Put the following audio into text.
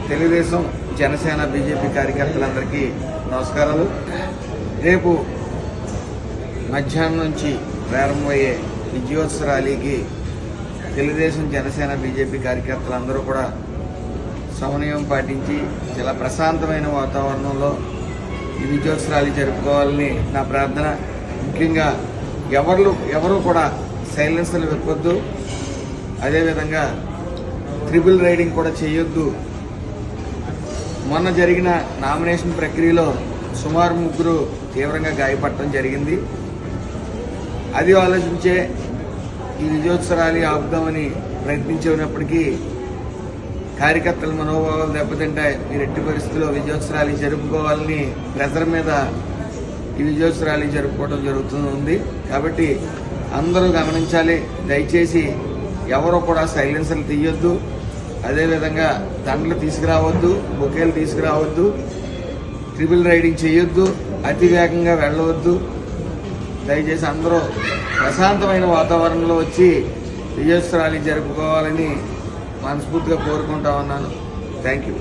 Telugu Desam Janasena BJP కార్యకర్తలందరికీ నమస్కారాలు. రేపు మధ్యాహ్నం నుంచి ప్రారంభమయ్యే విజయోత్సవ ర్యాలీకి తెలుగుదేశం జనసేన బీజేపీ కార్యకర్తలందరూ కూడా సమన్వయం పాటించి చాలా ప్రశాంతమైన వాతావరణంలో ఈ విజయోత్సవ ర్యాలీ జరుపుకోవాలని నా ప్రార్థన. ముఖ్యంగా ఎవరు కూడా సైలెన్సర్లు వెప్పొద్దు, అదేవిధంగా ట్రిపుల్ రైడింగ్ కూడా చేయొద్దు. మొన్న జరిగిన నామినేషన్ ప్రక్రియలో సుమారు 3 తీవ్రంగా గాయపడటం జరిగింది. అది ఆలోచించే ఈ విజయోత్సవ ర్యాలీ ఆపుదామని ప్రయత్నించినప్పటికీ కార్యకర్తల మనోభావాలు దెబ్బతింటాయి. మీరు ఎట్టి పరిస్థితుల్లో విజయోత్సవ ర్యాలీ జరుపుకోవాలని ప్రెజర్ మీద ఈ విజయోత్సవ ర్యాలీ జరుపుకోవడం జరుగుతుంది. కాబట్టి అందరూ గమనించాలి. దయచేసి ఎవరు కూడా సైలెన్సర్లు తీయొద్దు, అదేవిధంగా దండలు తీసుకురావద్దు, బొకేలు తీసుకురావద్దు, ట్రిపుల్ రైడింగ్ చేయొద్దు, అతి వేగంగా వెళ్ళవద్దు. దయచేసి అందరూ ప్రశాంతమైన వాతావరణంలో వచ్చి విజయోత్సవ ర్యాలీ జరుపుకోవాలని మనస్ఫూర్తిగా కోరుకుంటా ఉన్నాను. Thank you.